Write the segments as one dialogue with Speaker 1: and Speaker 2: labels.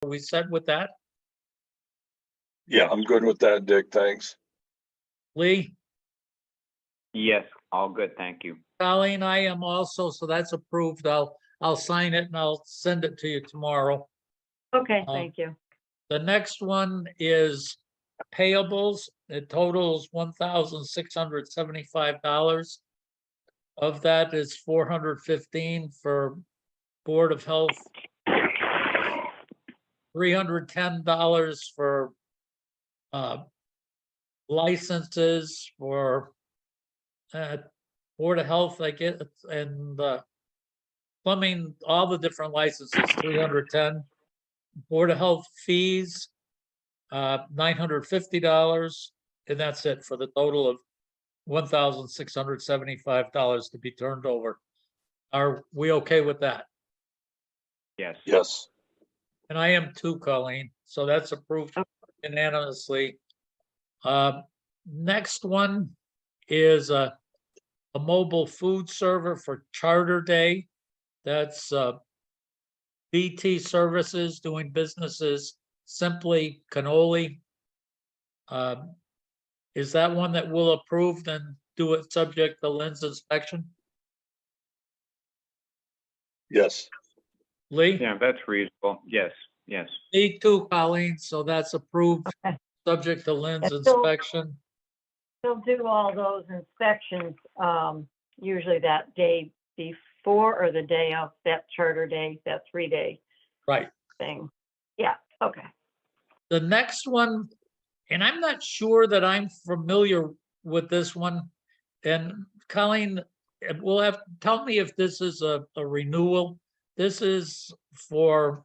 Speaker 1: Are we set with that?
Speaker 2: Yeah, I'm good with that, Dick. Thanks.
Speaker 1: Lee,
Speaker 3: Yes, all good, thank you.
Speaker 1: Colleen, I am also, so that's approved. I'll sign it and I'll send it to you tomorrow.
Speaker 4: Okay, thank you.
Speaker 1: The next one is payables. It totals $1,675. Of that is $415 for Board of Health, $310 for licenses for Board of Health, I get, and plumbing, all the different licenses, 310. Board of Health fees, $950, and that's it for the total of $1,675 to be turned over. Are we okay with that?
Speaker 3: Yes.
Speaker 2: Yes.
Speaker 1: And I am too, Colleen, so that's approved unanimously. Next one is a mobile food server for Charter Day. That's BT Services doing businesses Simply Cannoli. Is that one that we'll approve and do it subject to Lynn's inspection?
Speaker 2: Yes.
Speaker 1: Lee?
Speaker 3: Yeah, that's reasonable. Yes, yes.
Speaker 1: Me too, Colleen, so that's approved,
Speaker 4: Okay.
Speaker 1: subject to Lynn's
Speaker 4: And so-
Speaker 1: inspection.
Speaker 4: They'll do all those inspections, usually that day before or the day of that Charter Day, that 3-day
Speaker 1: Right.
Speaker 4: thing. Yeah, okay.
Speaker 1: The next one, and I'm not sure that I'm familiar with this one. And Colleen, tell me if this is a renewal. This is for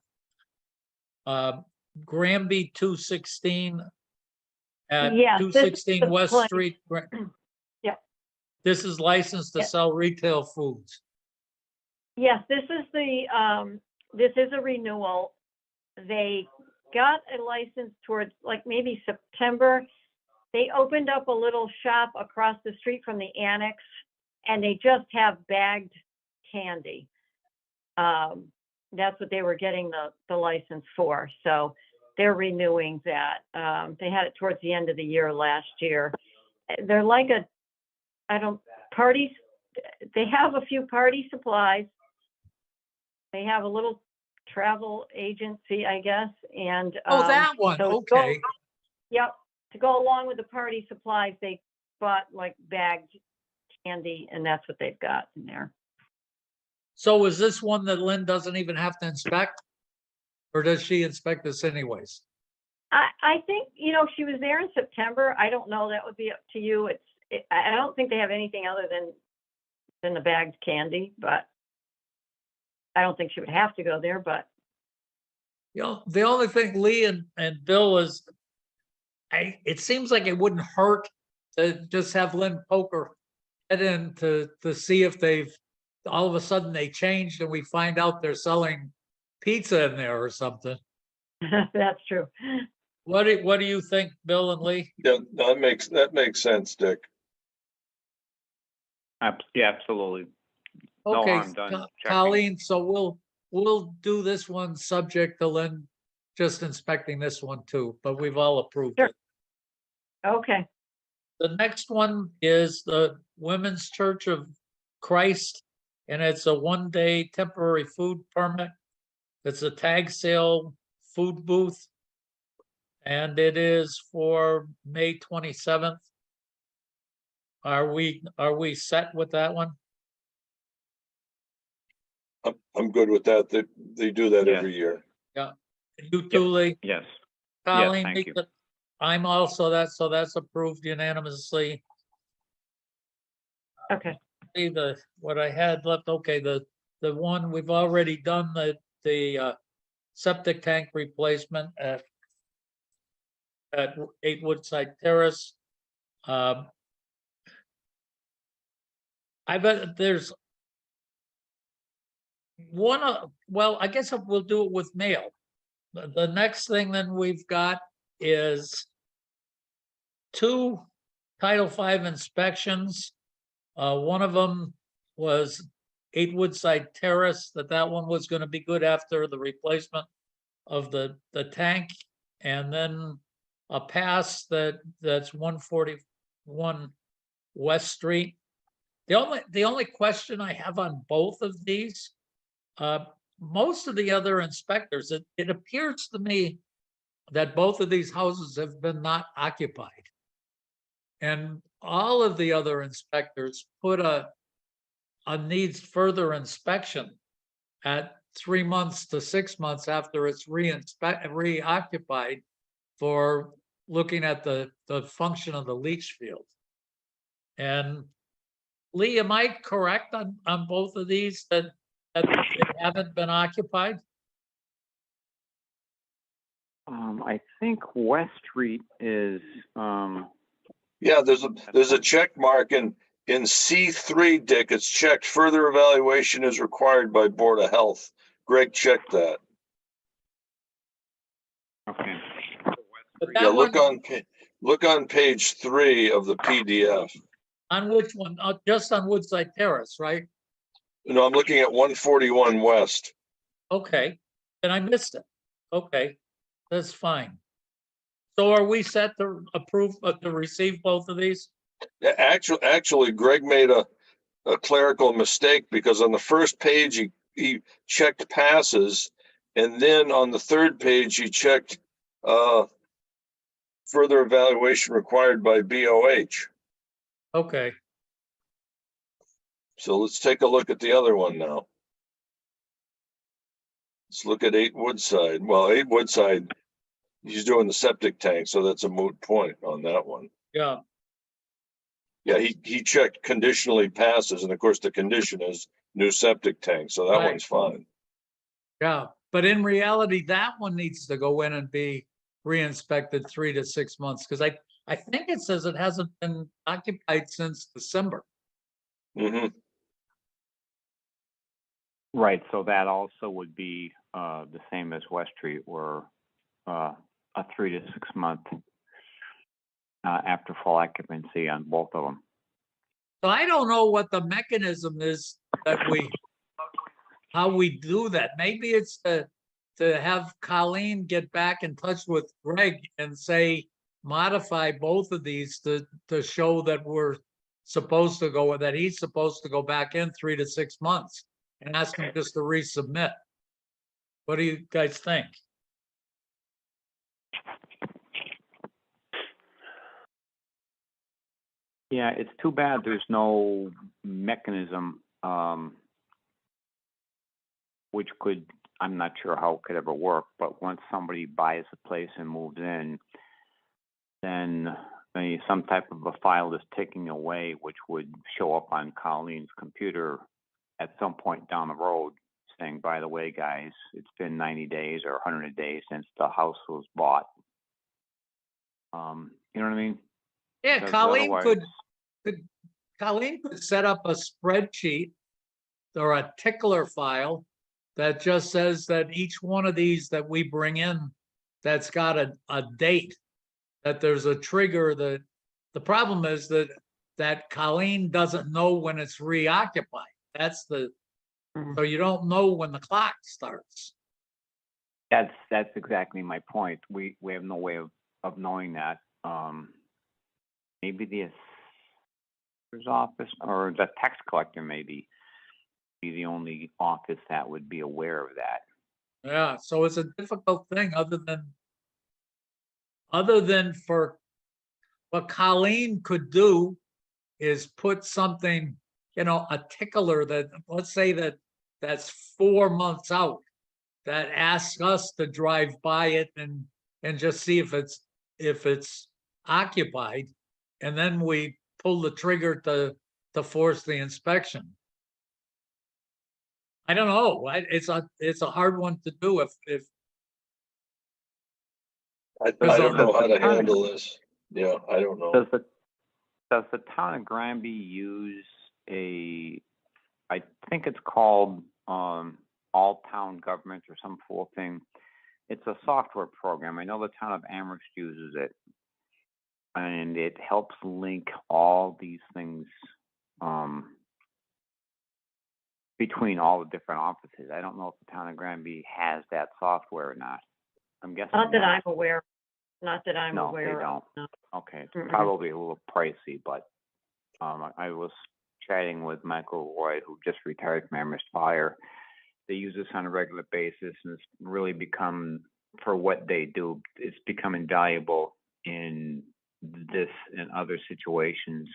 Speaker 1: Granby 216 at
Speaker 4: Yeah, this is
Speaker 1: 216
Speaker 4: the
Speaker 1: West
Speaker 4: place.
Speaker 1: Street.
Speaker 4: Yeah.
Speaker 1: This is licensed to
Speaker 4: Yeah.
Speaker 1: sell retail foods.
Speaker 4: Yes, this is a renewal. They got a license towards like maybe September. They opened up a little shop across the street from the annex and they just have bagged candy. That's what they were getting the license for. So they're renewing that. They had it towards the end of the year last year. They're like parties. They have a few party supplies. They have a little travel agency, I guess, and.
Speaker 1: That one,
Speaker 4: so
Speaker 1: okay.
Speaker 4: Yep, to go along with the party supplies, they bought like bagged candy and that's what they've got in there.
Speaker 1: So is this one that Lynn doesn't even have to inspect? Or does she inspect this anyways?
Speaker 4: I think, she was there in September. I don't know, that would be up to you. I don't think they have anything other than the bagged candy, but I don't think she would have to go there, but.
Speaker 1: The only thing, Lee and Bill, is it seems like it wouldn't hurt to just have Lynn poke her head in to see if all of a sudden they changed and we find out they're selling pizza in there or something.
Speaker 4: That's true.
Speaker 1: What do you think, Bill and Lee?
Speaker 2: Yeah, that makes sense, Dick.
Speaker 3: Yeah, absolutely. No
Speaker 1: Okay,
Speaker 3: harm done checking.
Speaker 1: Colleen, so we'll do this one subject to Lynn just inspecting this one too, but we've all approved
Speaker 4: Sure.
Speaker 1: it.
Speaker 4: Okay.
Speaker 1: The next one is the Women's Church of Christ, and it's a 1-day temporary food permit. It's a tag sale food booth, and it is for May 27th. Are we set with that one?
Speaker 2: I'm good with that. They do that
Speaker 3: Yeah.
Speaker 2: every year.
Speaker 1: You too, Lee?
Speaker 3: Yes,
Speaker 1: Colleen,
Speaker 3: thank you.
Speaker 1: I'm also so that's approved unanimously.
Speaker 4: Okay.
Speaker 1: See what I had left. Okay, the one we've already done, the septic tank replacement at 8 Woodside Terrace. I bet there's one. Well, I guess we'll do it with mail. The next thing then we've got is 2 Title V inspections. One of them was 8 Woodside Terrace, that one was going to be good after the replacement. of the tank, and then a pass that's 141 West Street. The only question I have on both of these, most of the other inspectors, it appears to me that both of these houses have been not occupied. And all of the other inspectors put a needs further inspection at 3 months to 6 months after it's reoccupied for looking at the function of the leach field. And Lee, am I correct on both of these that they haven't been occupied?
Speaker 3: I think West Street is,
Speaker 2: Yeah, there's a check mark in C3, Dick. It's checked. Further evaluation is required by Board of Health. Greg checked that.
Speaker 3: okay.
Speaker 1: But
Speaker 2: Yeah,
Speaker 1: that one,
Speaker 2: look on page 3 of the PDF.
Speaker 1: on which one? Just on Woodside Terrace, right?
Speaker 2: No, I'm looking at 141 West.
Speaker 1: Okay, then I missed it. Okay, that's fine. So are we set to approve, to receive both of these?
Speaker 2: Actually, Greg made a clerical mistake because on the first page, he checked passes. And then on the third page, he checked further evaluation required by BOH.
Speaker 1: Okay,
Speaker 2: So let's take a look at the other one now. Let's look at 8 Woodside. Well, 8 Woodside, he's doing the septic tank, so that's a moot point on that one.
Speaker 1: yeah,
Speaker 2: Yeah, he checked conditionally passes, and of course the condition is new septic tank, so that
Speaker 1: Right.
Speaker 2: one's fine.
Speaker 1: yeah. But in reality, that one needs to go in and be re-inspected 3 to 6 months, because I think it says it hasn't been occupied since December.
Speaker 2: Hmm.
Speaker 3: Right, so that also would be the same as West Street, where a 3 to 6 month after full occupancy on both of them.
Speaker 1: So I don't know what the mechanism is that how we do that. Maybe it's to have Colleen get back in touch with Greg and say, modify both of these to show that we're supposed to go, that he's supposed to go back in 3 to 6 months and ask him just to resubmit. What do you guys think?
Speaker 3: Yeah, it's too bad there's no mechanism which could, I'm not sure how it could ever work, but once somebody buys a place and moves in, then some type of a file is taken away, which would show up on Colleen's computer at some point down the road saying, by the way, guys, it's been 90 days or 100 days since the house was bought. You know what I mean?
Speaker 1: Yeah,
Speaker 3: Because
Speaker 1: Colleen
Speaker 3: otherwise-
Speaker 1: Colleen could set up a spreadsheet or a tickler file that just says that each one of these that we bring in, that's got a date, that there's a trigger. The problem is that Colleen doesn't know when it's reoccupied. That's so you don't know when the clock starts.
Speaker 3: That's exactly my point. We have no way of knowing that. Maybe the assessor's office or the tax collector maybe be the only office that would be aware of that.
Speaker 1: Yeah, so it's a difficult thing other than for what Colleen could do is put something, a tickler that, let's say that's 4 months out, that asks us to drive by it and just see if it's occupied, and then we pull the trigger to force the inspection. I don't know. It's a hard one to do if
Speaker 2: I don't know how to handle this. Yeah, I don't know.
Speaker 3: Does the town of Granby use I think it's called All Town Government or some full thing. It's a software program. I know the town of Amherst uses it, and it helps link all these things between all the different offices. I don't know if the town of Granby has that software or not. I'm guessing
Speaker 4: Not that
Speaker 3: not.
Speaker 4: I'm aware, not that I'm
Speaker 3: No, they
Speaker 4: aware of.
Speaker 3: don't.
Speaker 4: no.
Speaker 3: Okay, it's
Speaker 4: Mm-mm.
Speaker 3: probably a little pricey, but I was chatting with Michael Roy, who just retired from Amherst Fire. They use this on a regular basis, and it's really become, for what they do, it's become invaluable in this and other situations.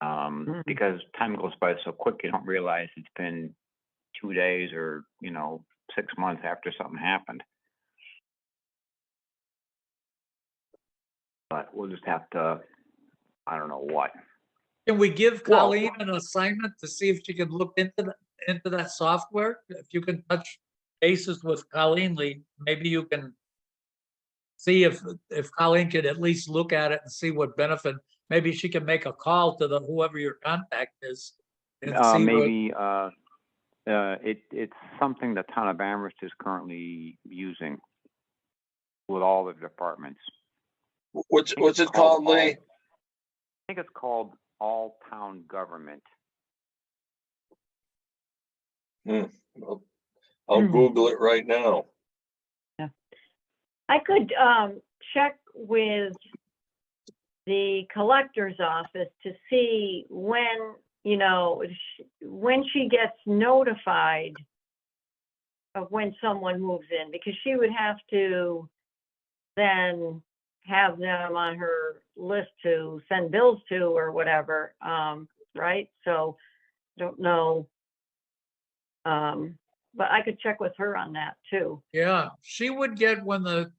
Speaker 4: Mhm.
Speaker 3: Because time goes by so quick, you don't realize it's been 2 days or 6 months after something happened. But we'll just have to, I don't know what.
Speaker 1: Can we give
Speaker 3: Well-
Speaker 1: Colleen an assignment to see if she can look into that software? If you can touch bases with Colleen Lee, maybe you can see if Colleen could at least look at it and see what benefit. Maybe she can make a call to whoever your contact is. And see
Speaker 3: Maybe it's something the town of Amherst is currently using with all the departments.
Speaker 2: What's it called, Lee?
Speaker 3: I think it's called All Town Government.
Speaker 2: I'll
Speaker 4: Hmm.
Speaker 2: Google it right now.
Speaker 4: I could check with the collector's office to see when, when she gets notified of when someone moves in, because she would have to then have them on her list to send bills to or whatever, right? So don't know. But I could check with her on that too.
Speaker 1: Yeah, she would get when the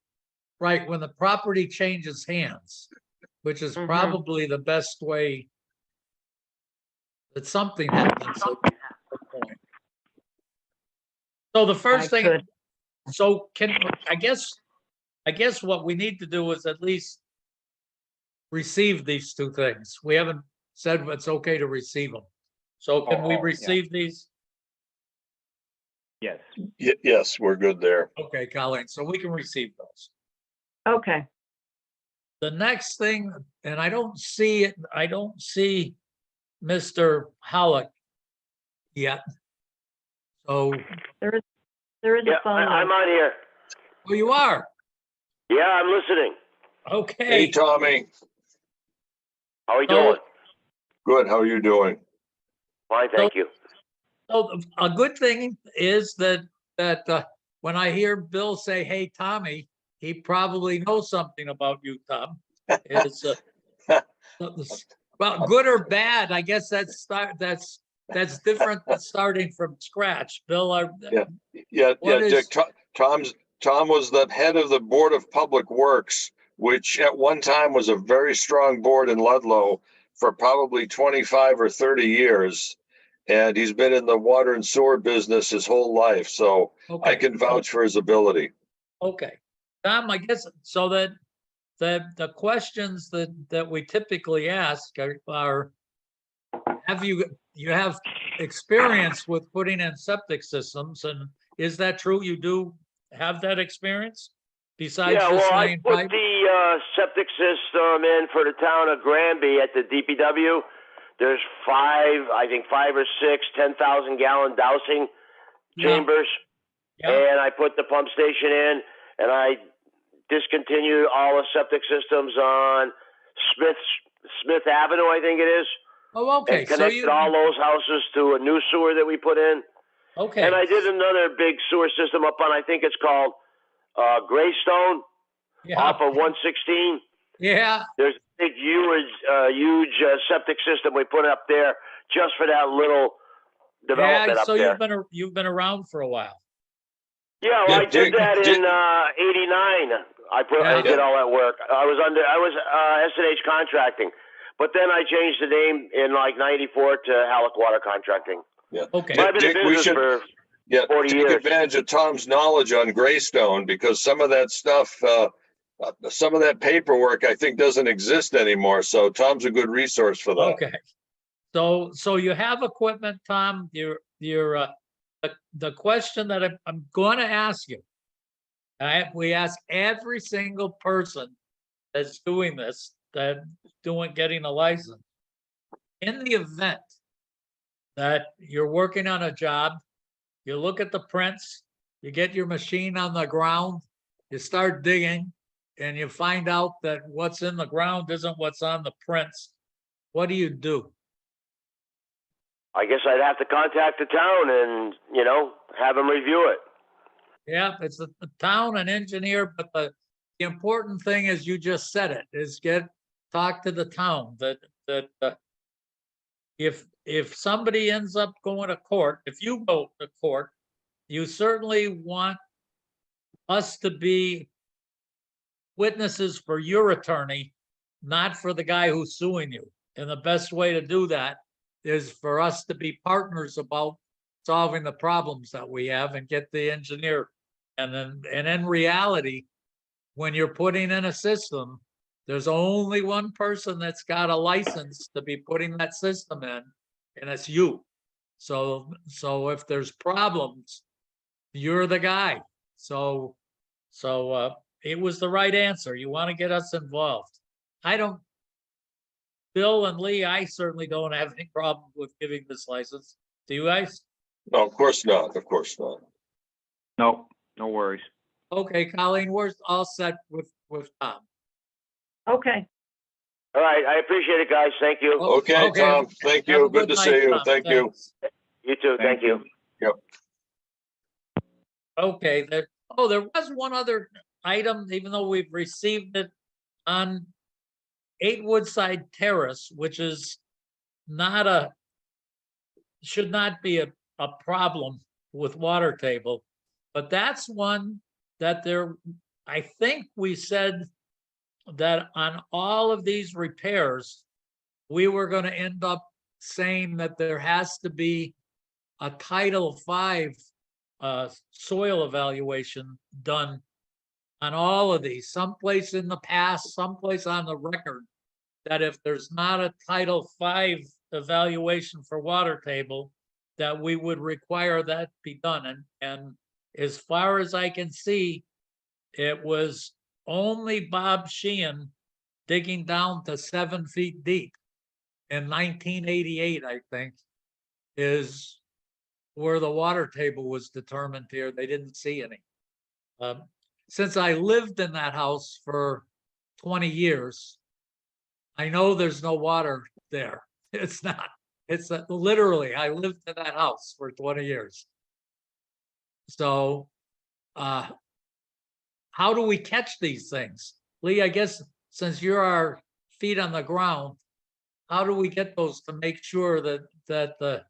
Speaker 1: property changes hands, which is
Speaker 4: Mhm.
Speaker 1: probably the best way that something happens at some point. So the
Speaker 4: I
Speaker 1: first thing,
Speaker 4: could.
Speaker 1: so I guess what we need to do is at least receive these two things. We haven't said it's okay to receive them. So can we
Speaker 3: yeah.
Speaker 1: receive these?
Speaker 3: Yes.
Speaker 2: Yes, we're good there.
Speaker 1: Okay, Colleen, so we can receive those.
Speaker 4: Okay.
Speaker 1: The next thing, and I don't see Mr. Howard yet. So,
Speaker 4: There is a
Speaker 5: Yeah,
Speaker 4: phone
Speaker 5: I'm
Speaker 4: number.
Speaker 5: on here.
Speaker 1: oh, you are?
Speaker 5: Yeah, I'm listening.
Speaker 2: Hey,
Speaker 1: Okay.
Speaker 2: Tommy.
Speaker 5: How are you
Speaker 1: So-
Speaker 5: doing?
Speaker 2: Good. How are you doing?
Speaker 5: Fine, thank you.
Speaker 1: So a good thing is that when I hear Bill say, "Hey, Tommy," he probably knows something about you, Tom. Is well, good or bad? I guess that's different than starting from scratch. Bill,
Speaker 2: Yeah,
Speaker 1: What is-
Speaker 2: Dick. Tom was the head of the Board of Public Works, which at one time was a very strong board in Ludlow for probably 25 or 30 years. And he's been in the water and sewer business his whole life, so I
Speaker 1: okay.
Speaker 2: can vouch for his ability.
Speaker 1: Okay, Tom, I guess so that the questions that we typically ask are, you have experience with putting in septic systems, and is that true? You do have that experience besides
Speaker 5: Yeah,
Speaker 1: just
Speaker 5: well, I
Speaker 1: laying
Speaker 5: put
Speaker 1: pipe?
Speaker 5: the septic system in for the town of Granby at the DPW. There's I think five or six 10,000 gallon dousing
Speaker 1: Yeah,
Speaker 5: chambers.
Speaker 1: yeah,
Speaker 5: And I put the pump station in, and I discontinued all the septic systems on Smith Avenue, I think it is.
Speaker 1: oh, okay,
Speaker 5: And
Speaker 1: so
Speaker 5: connected all those houses to a new sewer that we put in.
Speaker 1: okay,
Speaker 5: And I did another big sewer system up on, I think it's called Greystone,
Speaker 1: yeah,
Speaker 5: off of 116.
Speaker 1: yeah,
Speaker 5: There's a big, huge septic system we put up there just for that little development
Speaker 1: yeah,
Speaker 5: up
Speaker 1: so
Speaker 5: there.
Speaker 1: you've been around for a while.
Speaker 5: Yeah, well, I did that in
Speaker 2: Dick-
Speaker 5: '89. I
Speaker 1: Yeah.
Speaker 5: did all that work. I was S&H Contracting, but then I changed the name in like '94 to Halleck Water Contracting.
Speaker 1: Okay,
Speaker 5: But I've been in
Speaker 2: Dick, we
Speaker 5: business
Speaker 2: should-
Speaker 5: for
Speaker 2: Yeah,
Speaker 5: 40
Speaker 2: take
Speaker 5: years.
Speaker 2: advantage of Tom's knowledge on Greystone, because some of that stuff, some of that paperwork, I think doesn't exist anymore. So Tom's a good resource for that.
Speaker 1: okay. So you have equipment, Tom, the question that I'm going to ask you. We ask every single person that's doing this, getting a license. In the event that you're working on a job, you look at the prints, you get your machine on the ground, you start digging and you find out that what's in the ground isn't what's on the prints, what do you do?
Speaker 5: I guess I'd have to contact the town and, have them review it.
Speaker 1: Yeah, it's the town and engineer, but the important thing is you just said it, is talk to the town that if somebody ends up going to court, if you go to court, you certainly want us to be witnesses for your attorney, not for the guy who's suing you. And the best way to do that is for us to be partners about solving the problems that we have and get the engineer. And in reality, when you're putting in a system, there's only one person that's got a license to be putting that system in, and it's you. So if there's problems, you're the guy. So it was the right answer. You want to get us involved. Bill and Lee, I certainly don't have any problem with giving this license. Do you guys?
Speaker 2: No, of course not. Of course not.
Speaker 3: No, no worries.
Speaker 1: Okay, Colleen, we're all set with Tom.
Speaker 4: Okay.
Speaker 5: All right, I appreciate it, guys. Thank you.
Speaker 2: Okay,
Speaker 1: Okay.
Speaker 2: Tom, thank
Speaker 1: Have a
Speaker 2: you. Good to
Speaker 1: night,
Speaker 2: see you.
Speaker 1: Tom.
Speaker 2: Thank you.
Speaker 1: Thanks.
Speaker 5: You too. Thank you.
Speaker 1: Okay, there was one other item, even though we've received it on 8 Woodside Terrace, which is should not be a problem with water table. But that's one that I think we said that on all of these repairs, we were going to end up saying that there has to be a Title V soil evaluation done on all of these, someplace in the past, someplace on the record, that if there's not a Title V evaluation for water table, that we would require that be done. And as far as I can see, it was only Bob Sheehan digging down to 7 feet deep in 1988, I think, is where the water table was determined here. They didn't see any. Since I lived in that house for 20 years, I know there's no water there. It's not. It's literally, I lived in that house for 20 years. So, how do we catch these things? Lee, I guess since you're our feet on the ground, how do we get those to make sure that the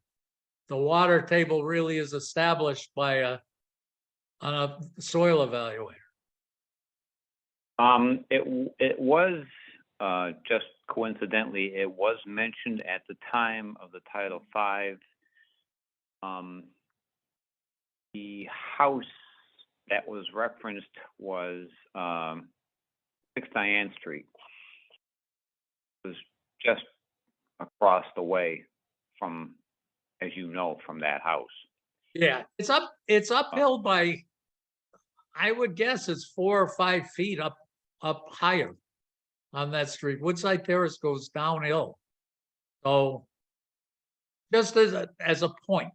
Speaker 1: water table really is established by on a soil evaluator?
Speaker 3: It was just coincidentally, it was mentioned at the time of the Title V. The house that was referenced was 6 Diane Street. It was just across the way from, as you know, from that house.
Speaker 1: Yeah, it's uphill by, I would guess it's 4 or 5 feet up higher on that street. Woodside Terrace goes downhill. So just as a point,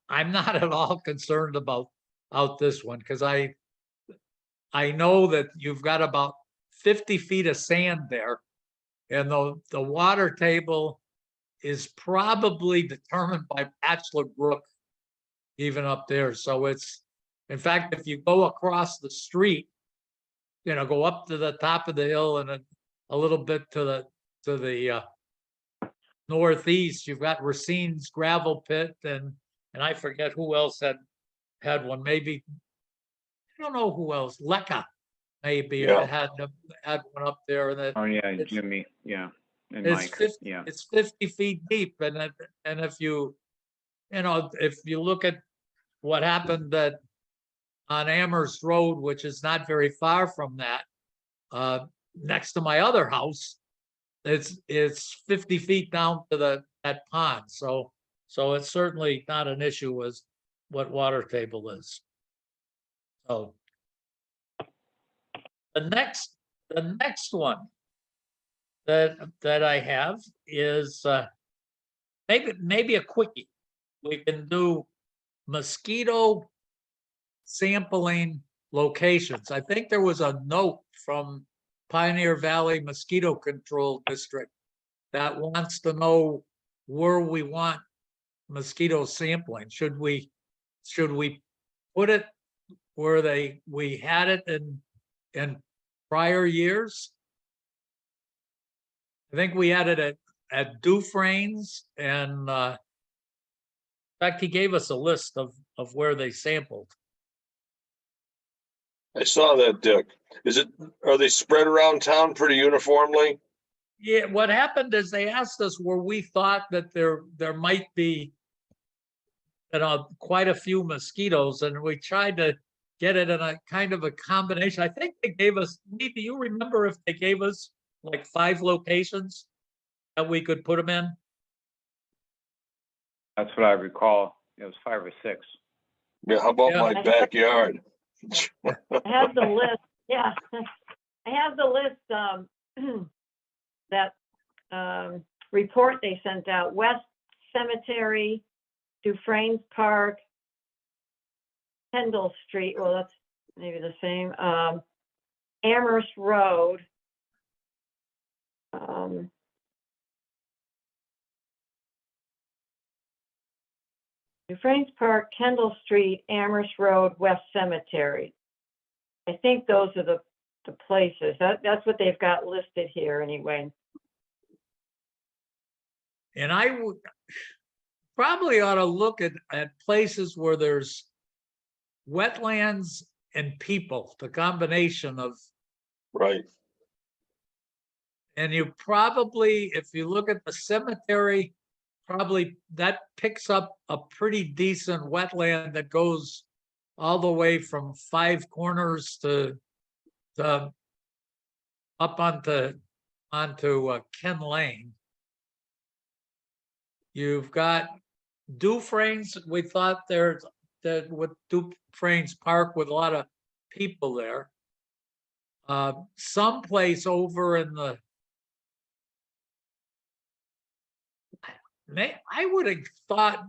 Speaker 1: I'm not at all concerned about this one, because I know that you've got about 50 feet of sand there, and the water table is probably determined by Bachelor Brook, even up there. So it's, in fact, if you go across the street, go up to the top of the hill and a little bit to the northeast, you've got Racine's gravel pit, and I forget who else had one. Maybe, I don't know who else. Lecca maybe had one up there. And
Speaker 3: Oh yeah, Jimmy. Yeah, and
Speaker 1: it's
Speaker 3: Mike.
Speaker 1: 50,
Speaker 3: yeah,
Speaker 1: it's 50 feet deep, and if you look at what happened on Amherst Road, which is not very far from that, next to my other house, it's 50 feet down to that pond. So it's certainly not an issue as what water table is. So the next one that I have is maybe a quickie. We can do mosquito sampling locations. I think there was a note from Pioneer Valley Mosquito Control District that wants to know where we want mosquito sampling. Should we put it where we had it in prior years? I think we had it at Dufresne's, and in fact, he gave us a list of where they sampled.
Speaker 2: I saw that, Dick. Are they spread around town pretty uniformly?
Speaker 1: Yeah, what happened is they asked us where we thought that there might be, quite a few mosquitoes, and we tried to get it in a kind of a combination. I think they gave us, do you remember if they gave us like 5 locations that we could put them in?
Speaker 3: That's what I recall. It was 5 or 6.
Speaker 2: Yeah, how about
Speaker 1: Yeah.
Speaker 2: my backyard?
Speaker 4: I have the list, yeah. I have the list, that report they sent out. West Cemetery, Dufresne's Park, Kendall Street, well, that's maybe the same, Amherst Road. Dufresne's Park, Kendall Street, Amherst Road, West Cemetery. I think those are the places. That's what they've got listed here anyway.
Speaker 1: And I would probably ought to look at places where there's wetlands and people, the combination of,
Speaker 2: Right.
Speaker 1: and you probably, if you look at the cemetery, probably that picks up a pretty decent wetland that goes all the way from Five Corners to up onto Ken Lane. You've got Dufresne's. We thought there's that with Dufresne's Park with a lot of people there. Someplace over in the, I would have thought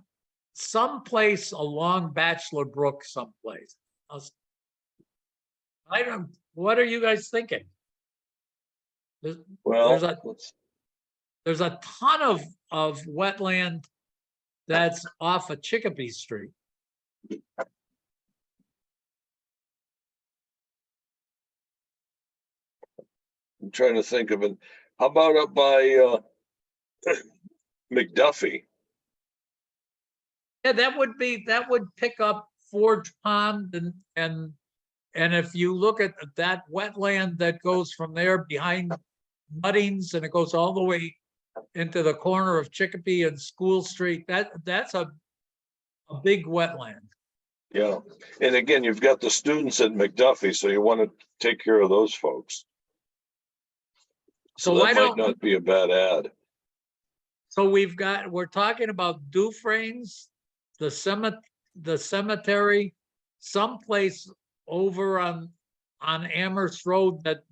Speaker 1: someplace along Bachelor Brook, someplace. What are you guys thinking?
Speaker 2: Well,
Speaker 1: There's a ton of wetland that's off of Chicopee Street.
Speaker 2: I'm trying to think of it. How about up by McDuffie?
Speaker 1: Yeah, that would pick up Forge Pond and if you look at that wetland that goes from there behind Muddings and it goes all the way into the corner of Chicopee and School Street, that's a big wetland.
Speaker 2: Yeah. And again, you've got the students at McDuffie, so you want to take care of those folks. So that might not be a bad ad.
Speaker 1: So we're talking about Dufresne's, the cemetery, someplace over on Amherst Road that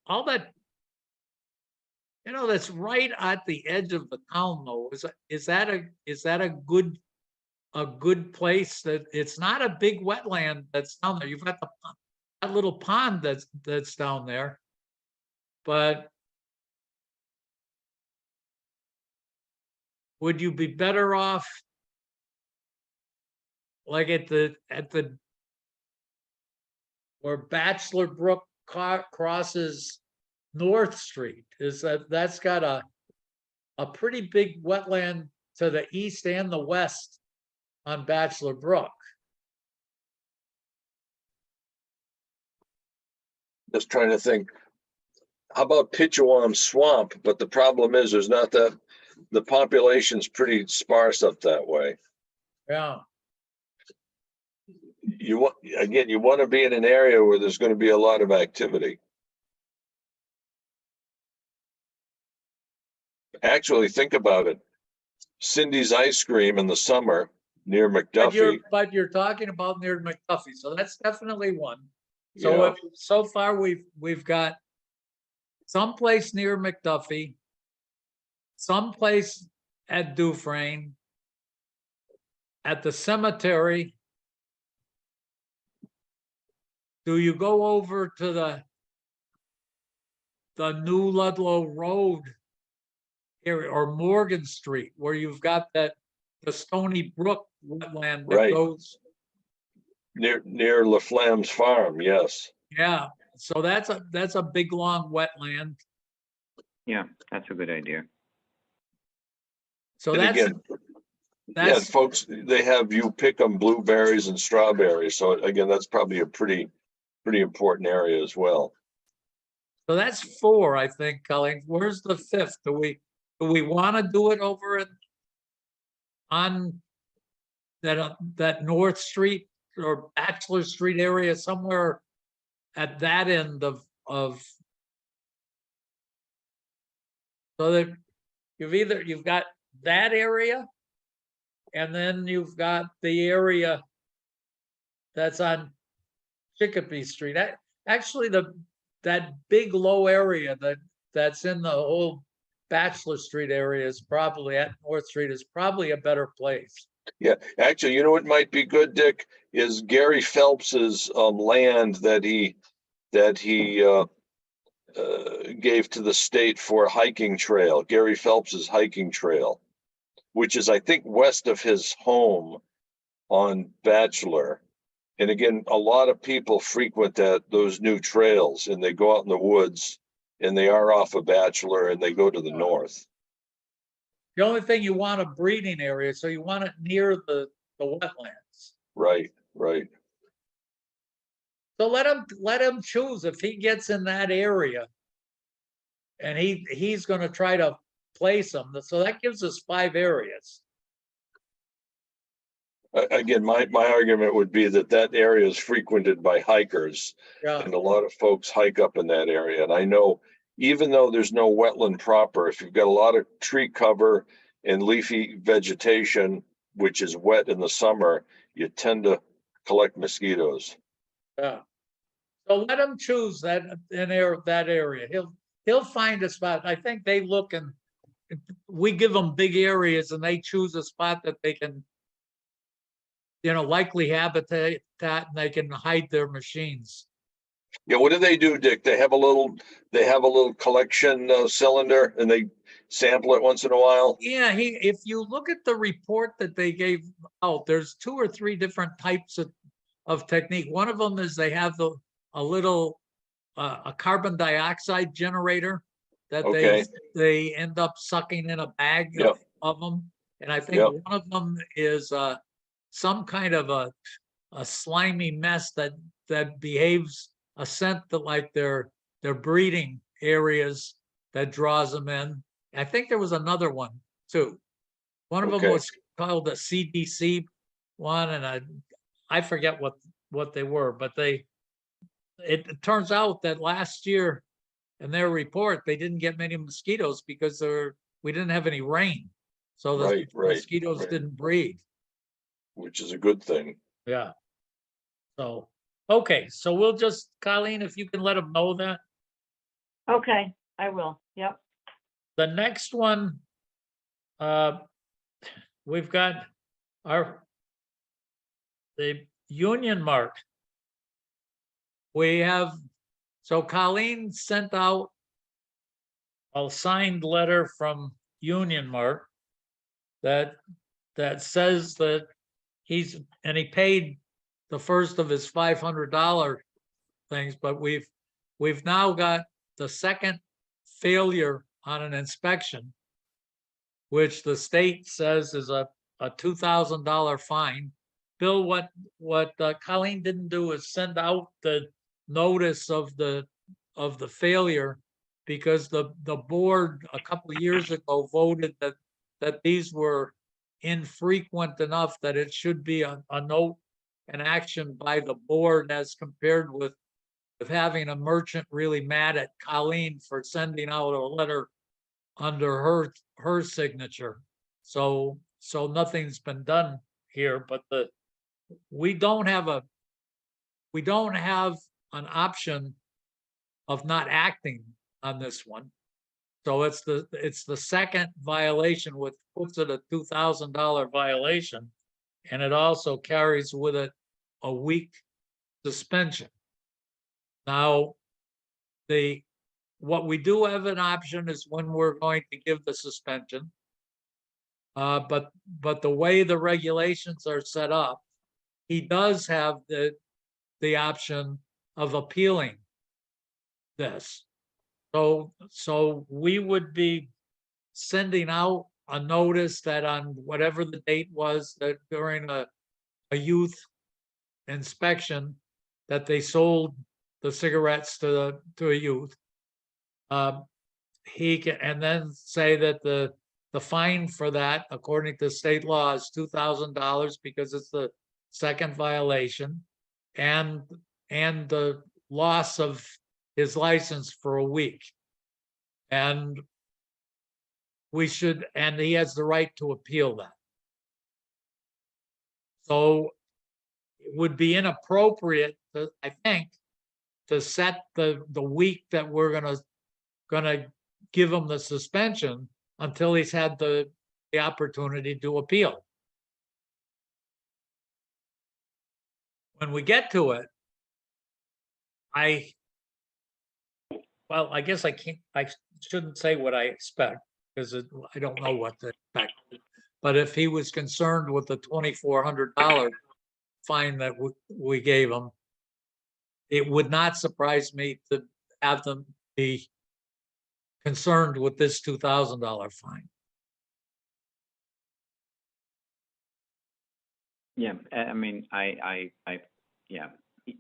Speaker 1: all that, that's right at the edge of the town though. Is that a good place? That it's not a big wetland that's down there. You've got that little pond that's down there, but would you be better off like at the where Bachelor Brook crosses North Street? That's got a pretty big wetland to the east and the west on Bachelor Brook.
Speaker 2: Just trying to think. How about Pitchawam Swamp? But the problem is there's not that, the population's pretty sparse up that way.
Speaker 1: Yeah.
Speaker 2: You want to be in an area where there's going to be a lot of activity. Actually, think about it. Cindy's Ice Cream in the summer near McDuffie.
Speaker 1: But you're talking about near McDuffie, so that's definitely one. So
Speaker 2: Yeah.
Speaker 1: so far we've got someplace near McDuffie, someplace at Dufresne, at the cemetery, do you go over to the new Ludlow Road area or Morgan Street, where you've got the Stony Brook wetland that
Speaker 2: Right.
Speaker 1: goes,
Speaker 2: Near LaFlamme's farm, yes.
Speaker 1: yeah. So that's a big, long wetland.
Speaker 3: Yeah, that's a good idea.
Speaker 1: So
Speaker 2: And again, yeah,
Speaker 1: that's,
Speaker 2: folks, they have you pick 'em blueberries and strawberries. So again, that's probably a pretty important area as well.
Speaker 1: so that's four, I think, Colleen. Where's the fifth? Do we want to do it over on that North Street or Bachelor Street area, somewhere at that end of so that you've got that area, and then you've got the area that's on Chicopee Street. Actually, that big low area that's in the whole Bachelor Street area is probably at North Street is probably a better place.
Speaker 2: Yeah, actually, you know what might be good, Dick, is Gary Phelps's land that he gave to the state for a hiking trail, Gary Phelps's hiking trail, which is, I think, west of his home on Bachelor. And again, a lot of people frequent those new trails, and they go out in the woods, and they are off of Bachelor, and they go to the north.
Speaker 1: The only thing you want a breeding area, so you want it near the wetlands.
Speaker 2: Right, right.
Speaker 1: So let him choose if he gets in that area, and he's going to try to place them. So that gives us 5 areas.
Speaker 2: Again, my argument would be that area is frequented by hikers,
Speaker 1: Yeah,
Speaker 2: and a lot of folks hike up in that area. And I know, even though there's no wetland proper, if you've got a lot of tree cover and leafy vegetation, which is wet in the summer, you tend to collect mosquitoes.
Speaker 1: yeah. So let him choose that area. He'll find a spot. I think they look and we give them big areas, and they choose a spot that they can, likely habitat, and they can hide their machines.
Speaker 2: Yeah, what do, Dick? They have a little collection cylinder, and they sample it once in a while.
Speaker 1: Yeah, if you look at the report that they gave out, there's 2 or 3 different types of technique. One of them is they have a little a carbon dioxide generator that
Speaker 2: Okay.
Speaker 1: they end up sucking in a bag
Speaker 2: Yep.
Speaker 1: of them, and I think
Speaker 2: Yep.
Speaker 1: one of them is some kind of a slimy mess that behaves a scent that like their breeding areas that draws them in. I think there was another one too. One of them
Speaker 2: Okay.
Speaker 1: was called the CDC one, and I forget what they were, but it turns out that last year in their report, they didn't get many mosquitoes because we didn't have any rain. So the
Speaker 2: Right,
Speaker 1: mosquitoes
Speaker 2: right.
Speaker 1: didn't breed.
Speaker 2: Which is a good thing.
Speaker 1: Yeah. So, okay. So we'll just, Colleen, if you can let them know that.
Speaker 4: Okay, I will. Yep.
Speaker 1: The next one, we've got the Union Mark. So Colleen sent out a signed letter from Union Mark that says that he paid the first of his $500 things, but we've now got the second failure on an inspection, which the state says is a $2,000 fine. Bill, what Colleen didn't do is send out the notice of the failure, because the board a couple of years ago voted that these were infrequent enough that it should be a note, an action by the board, as compared with having a merchant really mad at Colleen for sending out a letter under her signature. So nothing's been done here, but we don't have an option of not acting on this one. So it's the second violation, which puts it a $2,000 violation. and it also carries with it a week suspension. Now, what we do have an option is when we're going to give the suspension. But the way the regulations are set up, he does have the option of appealing this. So we would be sending out a notice that on whatever the date was, that during a youth inspection, that they sold the cigarettes to a youth. He can, and then say that the fine for that, according to state law, is $2,000 because it's the second violation, and the loss of his license for a week. And and he has the right to appeal that. So it would be inappropriate, I think, to set the week that we're gonna give him the suspension until he's had the opportunity to appeal. When we get to it, I guess I shouldn't say what I expect, because I don't know what to expect. But if he was concerned with the $2,400 fine that we gave him, it would not surprise me to have them be concerned with this $2,000 fine.
Speaker 3: Yeah, I mean, yeah,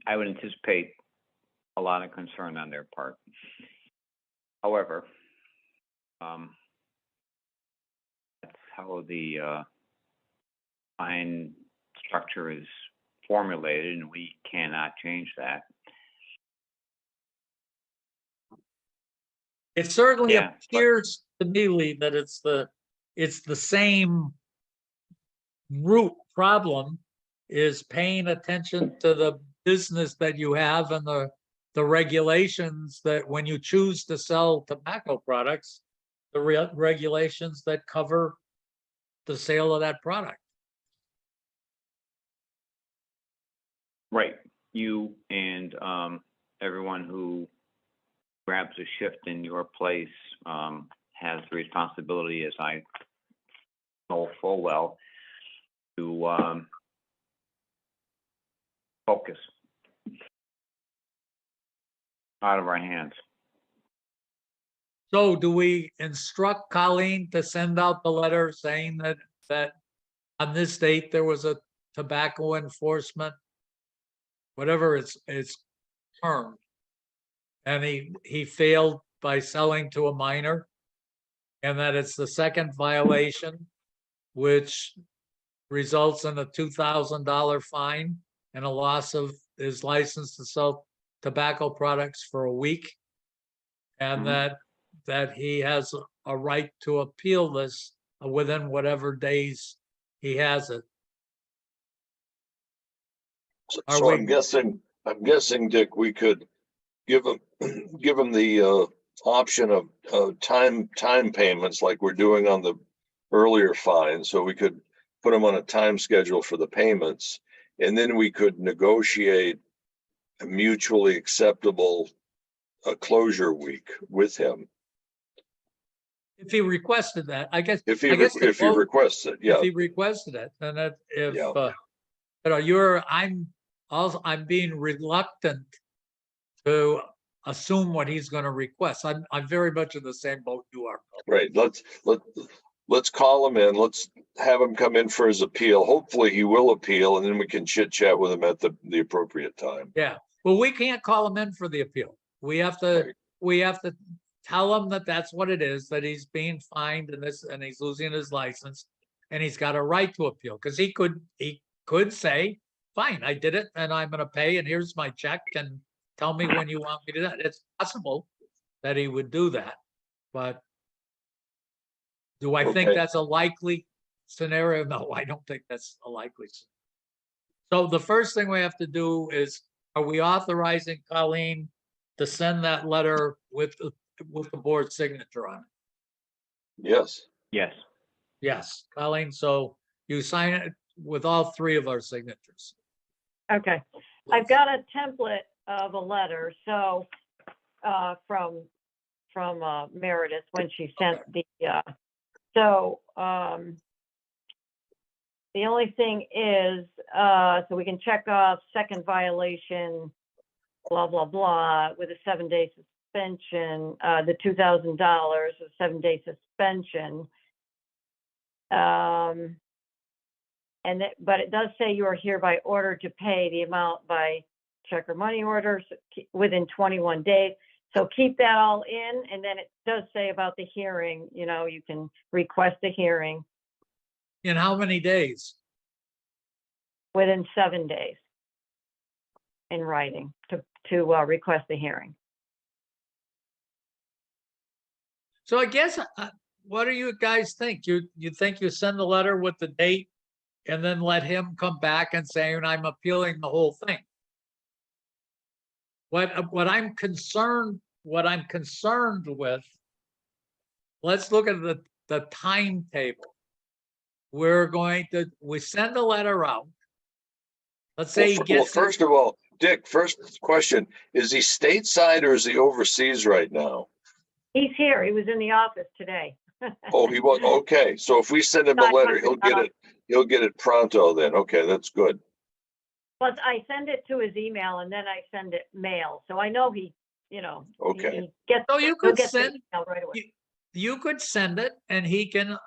Speaker 3: I would anticipate a lot of concern on their part. However, that's how the fine structure is formulated, and we cannot change that.
Speaker 1: It certainly
Speaker 3: Yeah,
Speaker 1: appears to me, Lee, that it's the same root problem, is paying attention to the business that you have and the regulations that when you choose to sell tobacco products, the regulations that cover the sale of that product.
Speaker 3: Right. You and everyone who grabs a shift in your place has the responsibility, as I know full well, to focus. Out of our hands.
Speaker 1: So do we instruct Colleen to send out the letter saying that on this date there was a tobacco enforcement, whatever it's termed, and he failed by selling to a minor, and that it's the second violation, which results in a $2,000 fine and a loss of his license to sell tobacco products for a week, and that he has a right to appeal this within whatever days he has it.
Speaker 2: So I'm guessing, Dick, we could give him the option of time payments like we're doing on the earlier fine. So we could put him on a time schedule for the payments, and then we could negotiate a mutually acceptable closure week with him.
Speaker 1: If he requested that, I guess.
Speaker 2: If he requests it, yeah.
Speaker 1: If he requested it, and that if
Speaker 2: Yeah.
Speaker 1: I'm being reluctant to assume what he's going to request. I'm very much in the same boat you are.
Speaker 2: Right. Let's call him in. Let's have him come in for his appeal. Hopefully he will appeal, and then we can chit chat with him at the appropriate time.
Speaker 1: Yeah. Well, we can't call him in for the appeal. We have to tell him that that's what it is, that he's being fined and he's losing his license, and he's got a right to appeal, because he could say, fine, I did it and I'm going to pay, and here's my check, and tell me when you want me to do that. It's possible that he would do that, but do I think that's a likely scenario? No, I don't think that's a likely scenario. So the first thing we have to do is, are we authorizing Colleen to send that letter with the board signature on it?
Speaker 2: Yes.
Speaker 3: Yes.
Speaker 1: Yes, Colleen, so you sign it, with all three of our signatures.
Speaker 4: Okay, I've got a template of a letter, so, from Meredith when she sent the, the only thing is, so we can check off second violation, blah, blah, blah, with a 7-day suspension, the $2,000, a 7-day suspension. But it does say you are hereby ordered to pay the amount by check or money orders within 21 days. So keep that all in, and then it does say about the hearing, you know, you can request a hearing
Speaker 1: In how many days?
Speaker 4: within 7 days in writing to request a hearing.
Speaker 1: So I guess, what do you guys think? You think you send the letter with the date and then let him come back and say, and I'm appealing the whole thing? What I'm concerned with, let's look at the timetable. We send a letter out. Let's say he
Speaker 2: Well,
Speaker 1: gets it.
Speaker 2: first of all, Dick, first question, is he stateside or is he overseas right now?
Speaker 4: He's here. He was in the office today.
Speaker 2: Oh, he was, okay. So if we send him a letter, he'll get it pronto then. Okay, that's good.
Speaker 4: Plus, I send it to his email and then I send it mail. So I know he, you know,
Speaker 2: Okay.
Speaker 4: he gets,
Speaker 1: So you
Speaker 4: he'll
Speaker 1: could
Speaker 4: get the
Speaker 1: send,
Speaker 4: email right away.
Speaker 1: you could send it and he can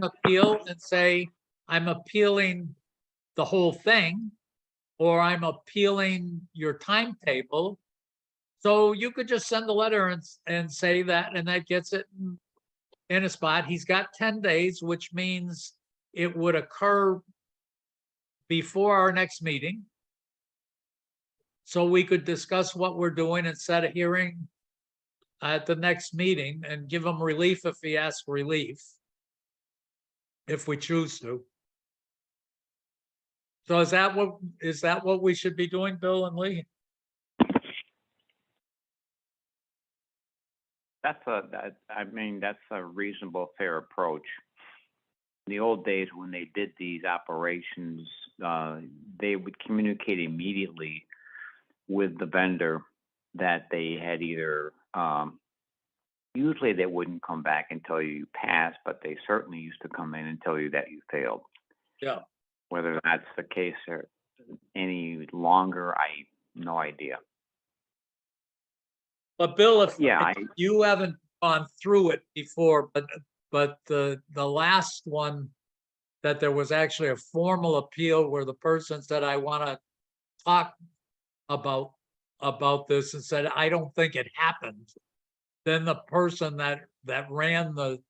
Speaker 1: appeal and say, I'm appealing the whole thing, or I'm appealing your timetable. So you could just send the letter and say that, and that gets it in a spot. He's got 10 days, which means it would occur before our next meeting. So we could discuss what we're doing and set a hearing at the next meeting and give him relief if he asks relief, if we choose to. So is that what we should be doing, Bill and Lee?
Speaker 3: That's a reasonable, fair approach. In the old days when they did these operations, they would communicate immediately with the vendor that they had either, usually they wouldn't come back and tell you passed, but they certainly used to come in and tell you that you failed.
Speaker 1: Yeah.
Speaker 3: Whether that's the case or any longer, I have no idea.
Speaker 1: But Bill, if
Speaker 3: Yeah,
Speaker 1: you haven't gone through it before, but the last one, that there was actually a formal appeal where the person said, I want to talk about this, and said, I don't think it happened. Then the person that ran the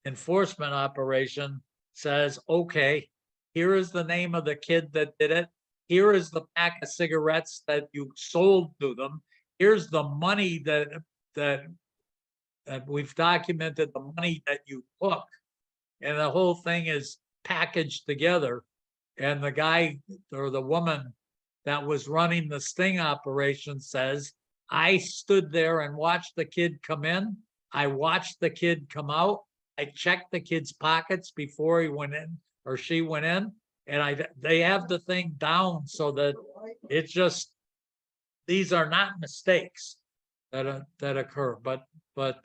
Speaker 1: enforcement operation says, okay, here is the name of the kid that did it. Here is the pack of cigarettes that you sold to them. Here's the money that we've documented, the money that you took. And the whole thing is packaged together. And the guy or the woman that was running the sting operation says, I stood there and watched the kid come in. I watched the kid come out. I checked the kid's pockets before he went in or she went in. And they have the thing down so that it's just, these are not mistakes that occur, but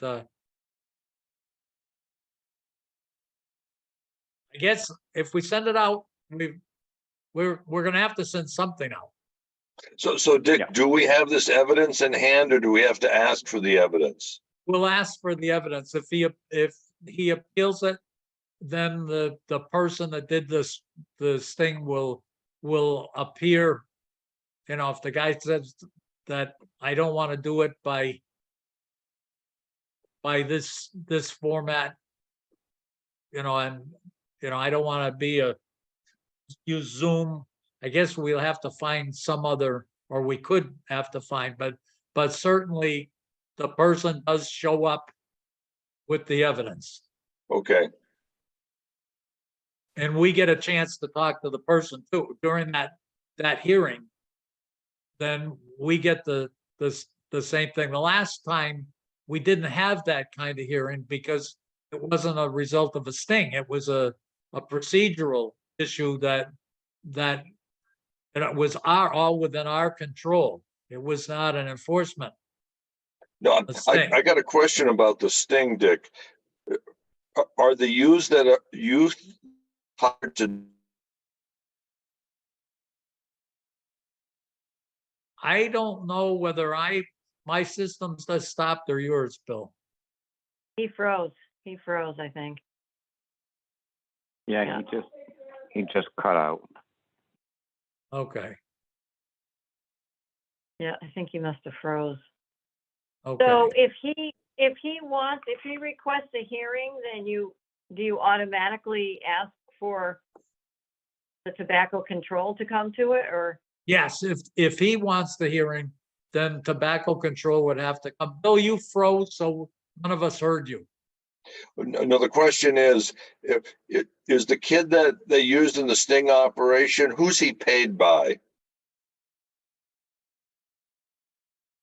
Speaker 1: I guess if we send it out, we're going to have to send something out.
Speaker 2: So Dick,
Speaker 3: Yeah.
Speaker 2: do we have this evidence in hand or do we have to ask for the evidence?
Speaker 1: We'll ask for the evidence. If he appeals it, then the person that did this thing will appear. You know, if the guy says that I don't want to do it by this format, you know, and you know, I don't want to use Zoom. I guess we'll have to find some other, or we could have to find, but certainly the person does show up with the evidence.
Speaker 2: Okay,
Speaker 1: And we get a chance to talk to the person too during that hearing. Then we get the same thing. The last time we didn't have that kind of hearing because it wasn't a result of a sting. It was a a procedural issue that it was all within our control. It was not an enforcement.
Speaker 2: No,
Speaker 1: A sting.
Speaker 2: I got a question about the sting, Dick. Are the youths that are hired to?
Speaker 1: I don't know whether my system's just stopped or yours, Bill.
Speaker 4: He froze. He froze, I think.
Speaker 3: Yeah,
Speaker 4: Yeah.
Speaker 3: he just cut out.
Speaker 1: Okay,
Speaker 4: Yeah, I think he must have froze.
Speaker 1: okay.
Speaker 4: So if he requests a hearing, then do you automatically ask for the tobacco control to come to it, or?
Speaker 1: Yes, if he wants the hearing, then tobacco control would have to come. Bill, you froze, so none of us heard you.
Speaker 2: No, the question is the kid that they used in the sting operation, who's he paid by?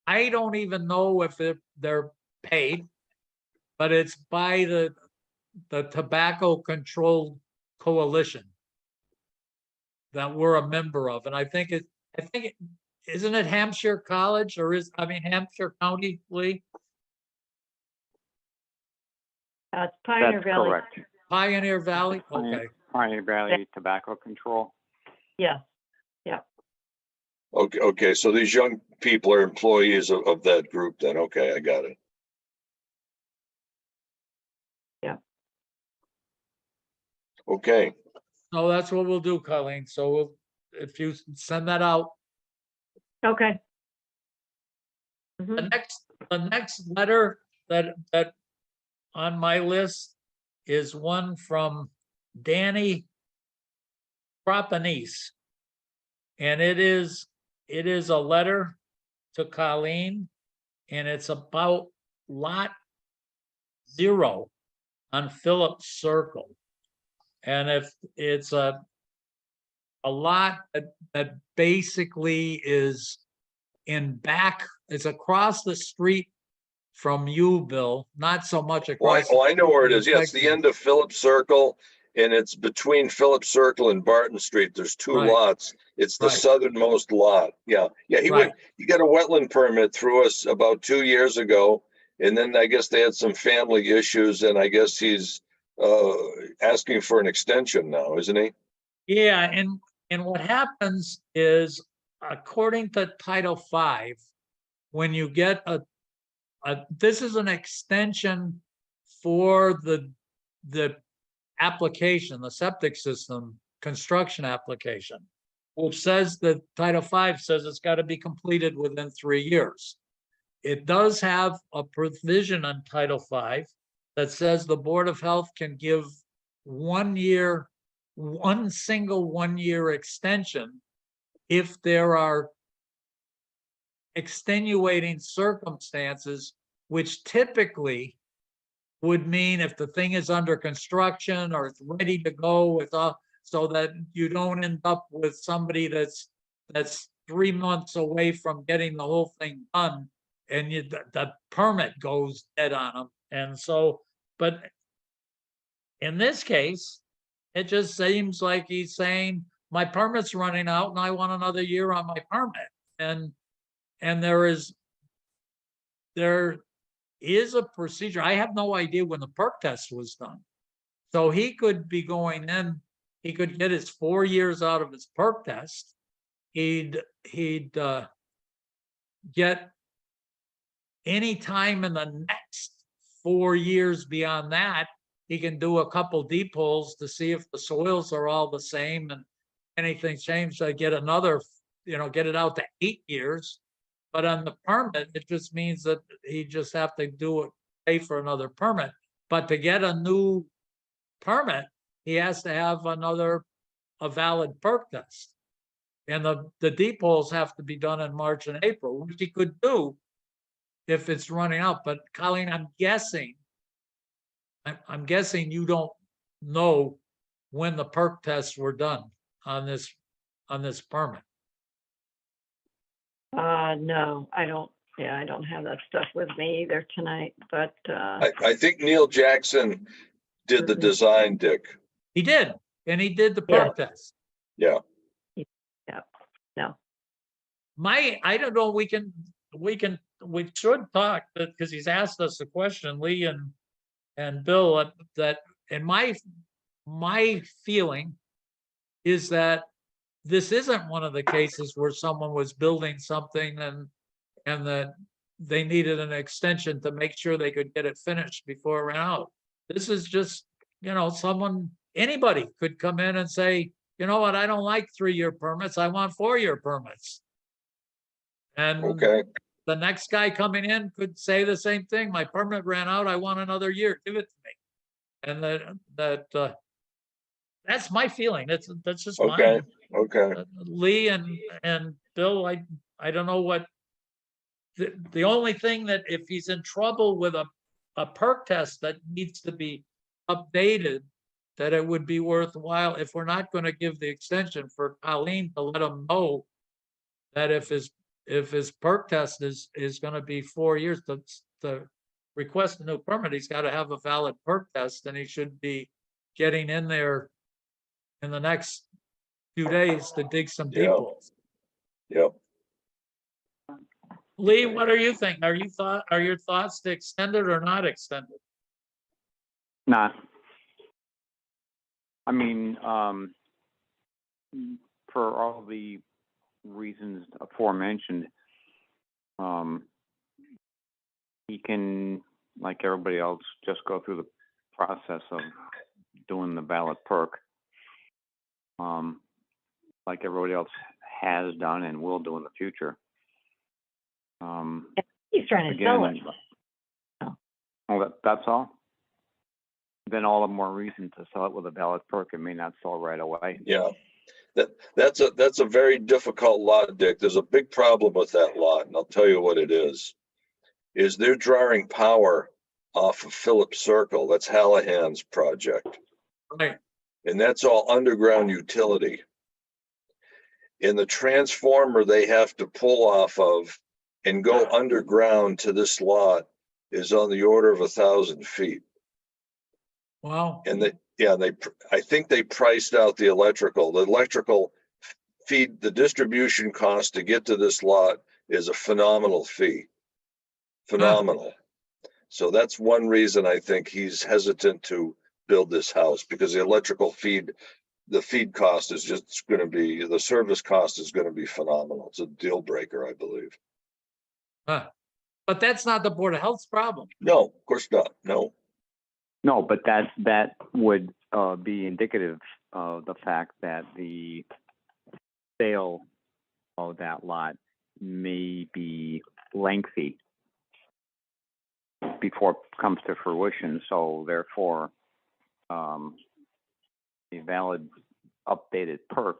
Speaker 1: I don't even know if they're paid, but it's by the Tobacco Control Coalition that we're a member of. And I think isn't it Hampshire College or Hampshire County, Lee?
Speaker 4: It's Pioneer
Speaker 3: That's
Speaker 4: Valley.
Speaker 3: correct.
Speaker 1: Pioneer Valley? Okay.
Speaker 3: Pioneer Valley Tobacco Control.
Speaker 4: Yes.
Speaker 2: Okay, so these young people are employees of that group then. Okay, I got it.
Speaker 4: Yeah.
Speaker 2: Okay,
Speaker 1: So that's what we'll do, Colleen. So if you send that out,
Speaker 4: Okay.
Speaker 1: the
Speaker 4: Mhm.
Speaker 1: next letter that on my list is one from Danny Propanese. And it is a letter to Colleen, and it's about lot 0 on Phillips Circle. And if it's a lot that basically is it's across the street from you, Bill, not so much across.
Speaker 2: I know where it is. Yeah, it's
Speaker 1: Like
Speaker 2: the end of Phillips Circle, and it's between Phillips Circle and Barton Street. There's two
Speaker 1: Right.
Speaker 2: lots. It's the
Speaker 1: Right.
Speaker 2: southernmost lot. Yeah. He
Speaker 1: Right.
Speaker 2: he got a wetland permit through us about 2 years ago, and then I guess they had some family issues, and I guess he's asking for an extension now, isn't he?
Speaker 1: Yeah, and what happens is, according to Title V, when you get this is an extension for the application, the septic system construction application, which says that Title V says it's got to be completed within 3 years. It does have a provision on Title V that says the Board of Health can give 1 year, one single 1 year extension if there are extenuating circumstances, which typically would mean if the thing is under construction or it's ready to go with so that you don't end up with somebody that's 3 months away from getting the whole thing done, and the permit goes dead on them. And so, but in this case, it just seems like he's saying, my permit's running out and I want another year on my permit. And there is a procedure. I have no idea when the perk test was done. So he could be going in, he could get his 4 years out of his perk test. He'd get any time in the next 4 years beyond that, he can do a couple deep holes to see if the soils are all the same and anything's changed. I get another, get it out to 8 years. But on the permit, it just means that he just have to pay for another permit. But to get a new permit, he has to have a valid perk test. And the deep holes have to be done in March and April, which he could do if it's running out. But Colleen, I'm guessing you don't know when the perk tests were done on this permit.
Speaker 4: No, I don't. Yeah, I don't have that stuff with me either tonight, but.
Speaker 2: I think Neil Jackson did the design, Dick.
Speaker 1: He did. and he did the
Speaker 2: Yeah.
Speaker 1: perk test.
Speaker 2: Yeah,
Speaker 4: No.
Speaker 1: I don't know, we should talk, because he's asked us a question, Lee and Bill, that, and my feeling is that this isn't one of the cases where someone was building something and that they needed an extension to make sure they could get it finished before it ran out. This is just, anybody could come in and say, you know what, I don't like 3-year permits, I want 4-year permits. And
Speaker 2: okay,
Speaker 1: the next guy coming in could say the same thing, my permit ran out, I want another year, give it to me. And that's my feeling, that's just
Speaker 2: okay,
Speaker 1: mine.
Speaker 2: okay.
Speaker 1: Lee and Bill, I don't know what, the only thing that if he's in trouble with a perk test that needs to be updated, that it would be worthwhile, if we're not going to give the extension, for Colleen to let him know that if his perk test is going to be 4 years, to request a new permit, he's got to have a valid perk test, and he should be getting in there in the next few days to dig some deep
Speaker 2: Yeah.
Speaker 1: holes.
Speaker 2: Yep.
Speaker 1: Lee, what are you thinking? Are your thoughts to extend it or not extend it?
Speaker 3: Nah. I mean, for all the reasons aforementioned, he can, like everybody else, just go through the process of doing the valid perk, like everybody else has done and will do in the future.
Speaker 4: He's trying to sell it.
Speaker 3: Well, that's all. Then all the more reason to sell it with a valid perk. It may not sell right away.
Speaker 2: Yeah. That's a very difficult lot, Dick. There's a big problem with that lot, and I'll tell you what it is they're drawing power off of Phillips Circle. That's Hallahan's project.
Speaker 1: Right.
Speaker 2: And that's all underground utility. And the transformer they have to pull off of and go underground to this lot is on the order of 1,000 feet.
Speaker 1: Wow.
Speaker 2: And I think they priced out the electrical feed, the distribution cost to get to this lot is a phenomenal fee. Phenomenal. So that's one reason I think he's hesitant to build this house, because the feed cost is just going to be, the service cost is going to be phenomenal. It's a deal breaker, I believe.
Speaker 1: But that's not the Board of Health's problem.
Speaker 2: No, of course not. No.
Speaker 3: No, but that would be indicative of the fact that the sale of that lot may be lengthy before it comes to fruition. So therefore, a valid updated perk,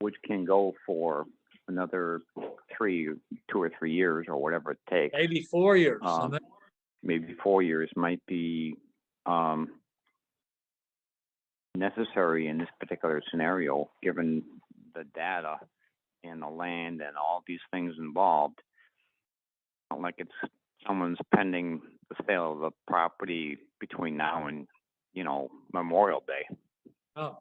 Speaker 3: which can go for another 2 or 3 years or whatever it takes.
Speaker 1: Maybe 4 years.
Speaker 3: Maybe 4 years might be necessary in this particular scenario, given the data and the land and all these things involved. Not like it's someone's pending the sale of the property between now and, Memorial Day.
Speaker 1: Oh.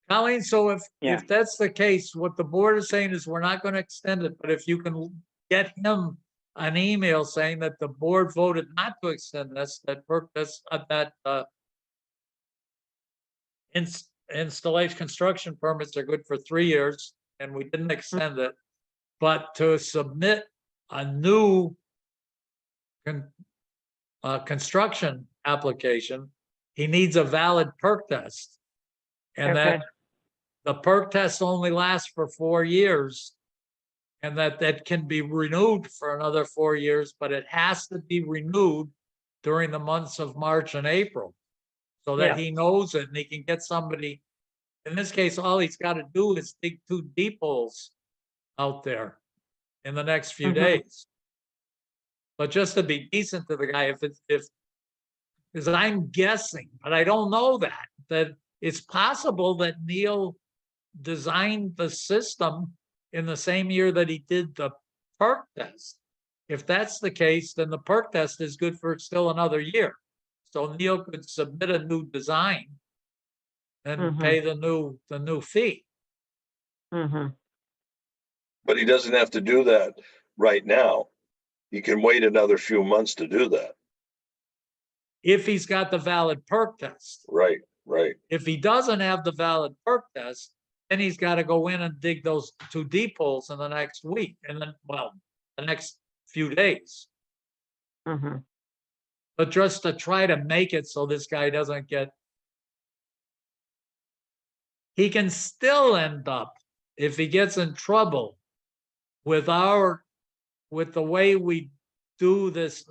Speaker 1: Colleen, so if that's the case, what the board is saying is we're not going to extend it, but if you can get him an email saying that the board voted not to extend installation construction permits are good for 3 years, and we didn't extend it, but to submit a new construction application, he needs a valid perk test, and
Speaker 4: Okay.
Speaker 1: that the perk test only lasts for 4 years, and that can be renewed for another 4 years, but it has to be renewed during the months of March and April, so that he knows it and he can get somebody. In this case, all he's got to do is dig 2 deep holes out there in the next few days. But just to be decent to the guy, because I'm guessing, but I don't know that it's possible that Neil designed the system in the same year that he did the perk test. If that's the case, then the perk test is good for still another year. So Neil could submit a new design and pay the new fee.
Speaker 4: Mm-hmm.
Speaker 2: But he doesn't have to do that right now. He can wait another few months to do that.
Speaker 1: If he's got the valid perk test.
Speaker 2: Right, right.
Speaker 1: If he doesn't have the valid perk test, then he's got to go in and dig those 2 deep holes in the next week, and then, well, the next few days.
Speaker 4: Mm-hmm.
Speaker 1: But just to try to make it so this guy doesn't get, he can still end up, if he gets in trouble with the way we do this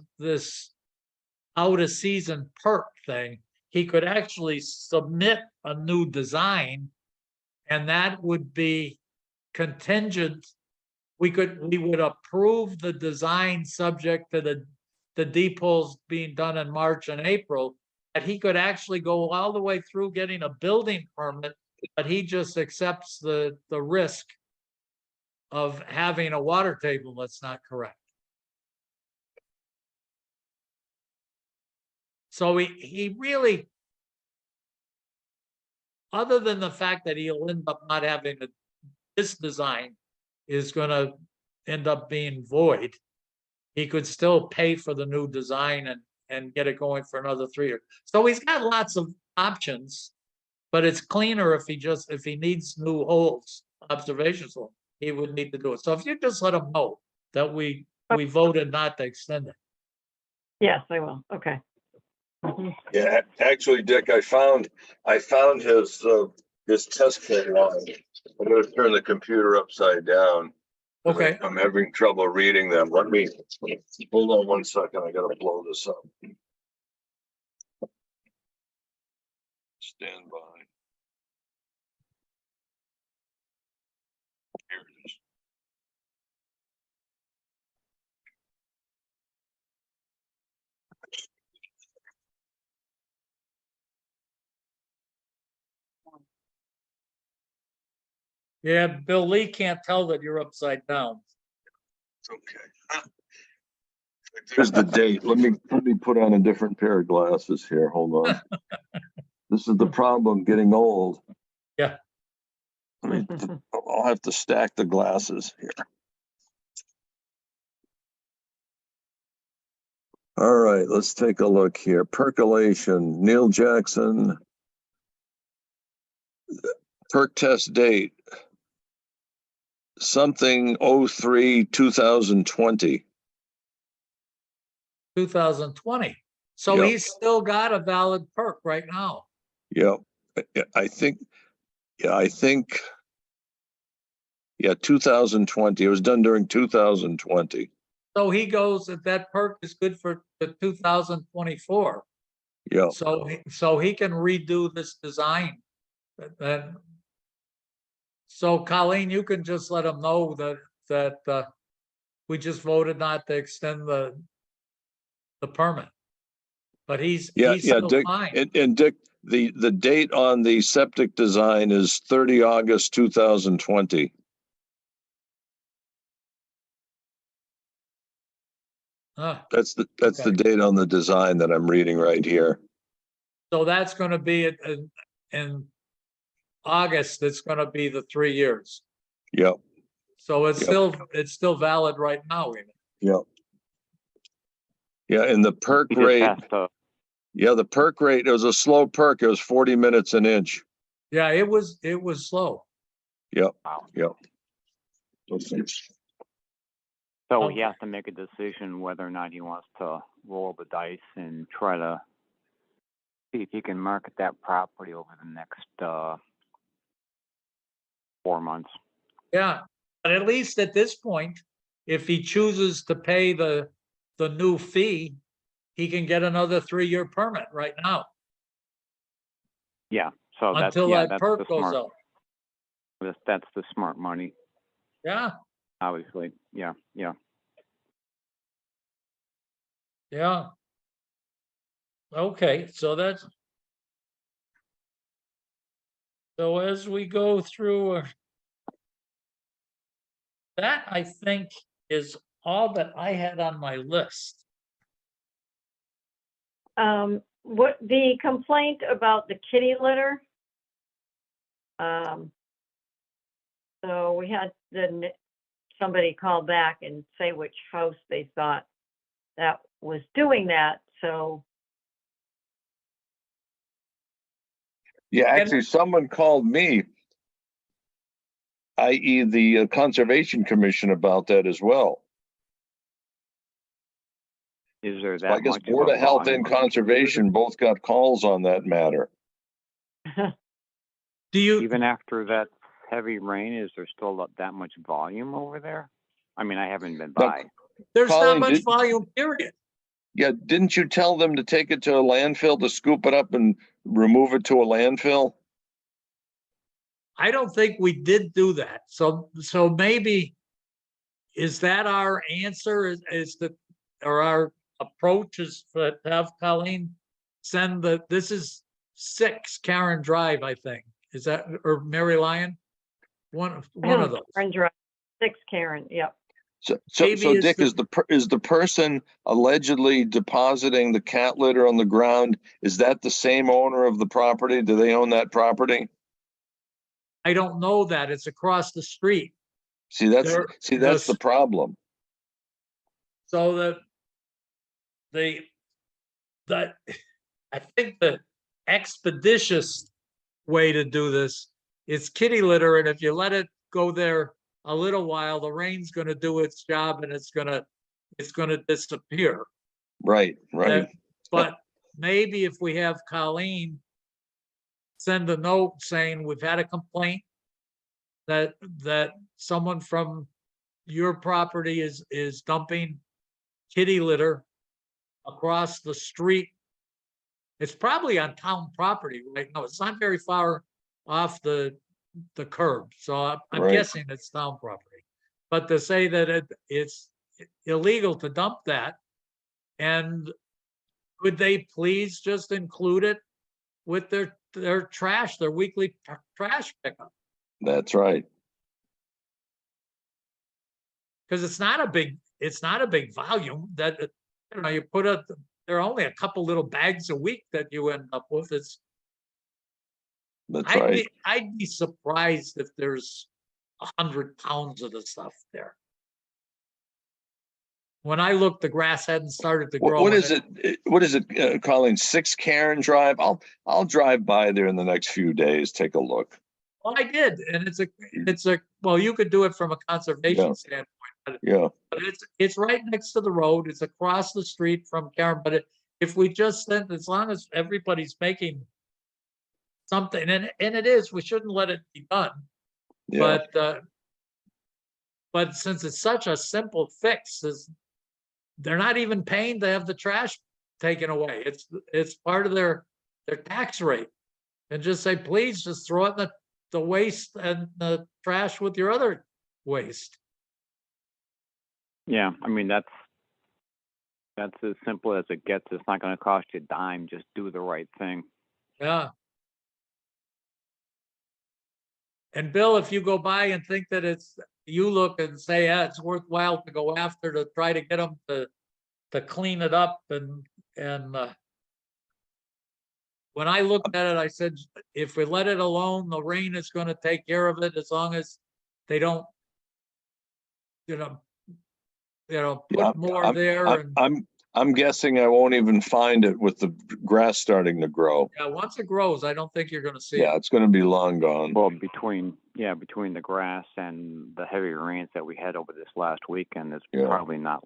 Speaker 1: out of season perk thing, he could actually submit a new design, and that would be contingent. We would approve the design subject to the deep holes being done in March and April, that he could actually go all the way through getting a building permit, but he just accepts the risk of having a water table that's not correct. So he really, other than the fact that he'll end up not having this design is going to end up being void, he could still pay for the new design and get it going for another 3 years. So he's got lots of options, but it's cleaner if he needs new holes, observations, he would need to do it. So if you just let him know that we voted not to extend it.
Speaker 4: Yes, I will. Okay. Mhm.
Speaker 2: Yeah, actually, Dick, I found his test pit line. I'm gonna turn the computer upside down.
Speaker 1: Okay.
Speaker 2: I'm having trouble reading them. Let me, hold on one second. I gotta blow this up. Stand by. Here it is.
Speaker 1: Yeah, Bill Lee can't tell that you're upside down.
Speaker 2: Okay. There's the date. Let me put on a different pair of glasses here. Hold on. This is the problem getting old.
Speaker 1: Yeah.
Speaker 2: I'll have to stack the glasses here. All right, let's take a look here. Percolation, Neil Jackson. Perk test date. Something 03/2020.
Speaker 1: 2020. So
Speaker 2: Yep.
Speaker 1: he's still got a valid perk right now.
Speaker 2: Yep. I think, yeah, 2020. It was done during 2020.
Speaker 1: So he goes, if that perk is good for the 2024.
Speaker 2: Yeah.
Speaker 1: So he can redo this design. And so Colleen, you can just let him know that we just voted not to extend the permit. But he's still
Speaker 2: Dick,
Speaker 1: fine.
Speaker 2: and Dick, the date on the septic design is 30 August 2020. That's the date on the design that I'm reading right here.
Speaker 1: So that's going to be in August. It's going to be the 3 years.
Speaker 2: Yep.
Speaker 1: So it's still valid right now.
Speaker 2: Yep. Yeah, and the perk rate. Yeah, the perk rate, it was a slow perk. It was 40 minutes an inch.
Speaker 1: Yeah, it was slow.
Speaker 2: Yep.
Speaker 3: Wow.
Speaker 2: Yep.
Speaker 3: So he has to make a decision whether or not he wants to roll the dice and try to see if he can market that property over the next 4 months.
Speaker 1: Yeah, but at least at this point, if he chooses to pay the new fee, he can get another 3-year permit right now.
Speaker 3: Yeah. So
Speaker 1: until that perk goes up.
Speaker 3: That's the smart money.
Speaker 1: Yeah.
Speaker 3: Obviously. Yeah. Yeah.
Speaker 1: Yeah. Okay, so as we go through, that I think is all that I had on my list.
Speaker 4: What the complaint about the kitty litter? So we had somebody call back and say which house they thought that was doing that. So
Speaker 2: Yeah, actually, someone called me, i.e. the Conservation Commission, about that as well.
Speaker 3: Is there
Speaker 2: So I
Speaker 3: that
Speaker 2: guess
Speaker 3: much
Speaker 2: Board
Speaker 3: of a
Speaker 2: of Health
Speaker 3: volume?
Speaker 2: and Conservation both got calls on that matter.
Speaker 1: Do you,
Speaker 3: Even after that heavy rain, is there still that much volume over there? I mean, I haven't been
Speaker 2: No.
Speaker 3: by.
Speaker 1: there's not
Speaker 2: Colleen,
Speaker 1: much volume, period.
Speaker 2: Yeah, didn't you tell them to take it to a landfill, to scoop it up and remove it to a landfill?
Speaker 1: I don't think we did do that. So maybe, is that our answer, is that, or our approach is to have Colleen send this is 6 Karen Drive, I think. Is that, or Mary Lyon? One of those.
Speaker 4: Karen Drive, 6 Karen, yep.
Speaker 2: So
Speaker 1: Maybe it's
Speaker 2: Dick, is the person allegedly depositing the cat litter on the ground, is that the same owner of the property? Do they own that property?
Speaker 1: I don't know that. It's across the street.
Speaker 2: See, that's
Speaker 1: There's-
Speaker 2: the problem.
Speaker 1: So I think the expeditious way to do this is kitty litter, and if you let it go there a little while, the rain's going to do its job and it's going to disappear.
Speaker 2: Right.
Speaker 1: But maybe if we have Colleen send a note saying we've had a complaint that someone from your property is dumping kitty litter across the street. It's probably on town property right now. It's not very far off the curb. So I'm
Speaker 2: Right.
Speaker 1: guessing it's town property. But to say that it's illegal to dump that, and could they please just include it with their trash, their weekly trash pickup?
Speaker 2: That's right.
Speaker 1: Because it's not a big volume that, you put there are only a couple little bags a week that you end up with. I'd be surprised if there's 100 pounds of the stuff there. When I looked, the grass hadn't started to grow.
Speaker 2: What is it, Colleen? 6 Karen Drive? I'll drive by there in the next few days, take a look.
Speaker 1: Well, I did, and well, you could do it from a conservation standpoint. But it's right next to the road. It's across the street from Karen. But if we just send, as long as everybody's making something, and it is, we shouldn't let it be done.
Speaker 2: Yeah.
Speaker 1: But since it's such a simple fix, they're not even paying to have the trash taken away. It's part of their tax rate, and just say, please, just throw it in the waste and the trash with your other waste.
Speaker 3: Yeah, I mean, that's as simple as it gets. It's not going to cost you a dime. Just do the right thing.
Speaker 1: Yeah. And Bill, if you go by and think that you look and say, yeah, it's worthwhile to go after to try to get them to clean it up. And when I looked at it, I said, if we let it alone, the rain is going to take care of it, as long as they don't, put more there.
Speaker 2: I'm guessing I won't even find it with the grass starting to grow.
Speaker 1: Yeah, once it grows, I don't think you're going to see
Speaker 2: Yeah,
Speaker 1: it.
Speaker 2: it's going to be long gone.
Speaker 3: Well, between the grass and the heavy rains that we had over this last weekend, there's probably not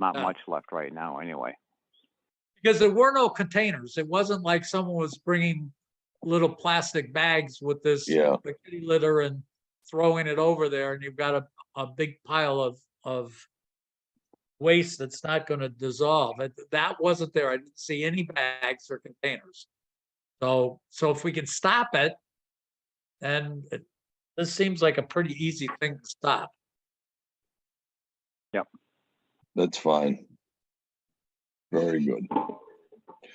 Speaker 3: much left right now anyway.
Speaker 1: Because there were no containers. It wasn't like someone was bringing little plastic bags with this the kitty litter and throwing it over there, and you've got a big pile of waste that's not going to dissolve. That wasn't there. I didn't see any bags or containers. So if we can stop it, and this seems like a pretty easy thing to stop.
Speaker 3: Yep.
Speaker 2: That's fine. Very good.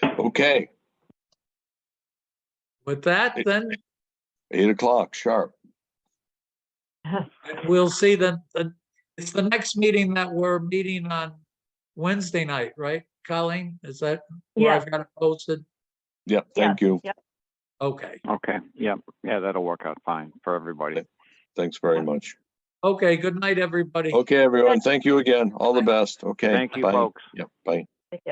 Speaker 2: Okay.
Speaker 1: With that, then
Speaker 2: 8 o'clock sharp.
Speaker 1: we'll see that it's the next meeting that we're meeting on Wednesday night, right, Colleen? Is that where I've got it posted?
Speaker 2: Yep. Thank you.
Speaker 4: Yep.
Speaker 1: Okay,
Speaker 3: Okay, yeah, that'll work out fine for everybody.
Speaker 2: Thanks very much.
Speaker 1: okay, good night, everybody.
Speaker 2: Okay, everyone. Thank you again. All the best. Okay.
Speaker 3: Thank you,
Speaker 2: bye.
Speaker 3: folks.
Speaker 2: Yep. Bye.
Speaker 4: Take care.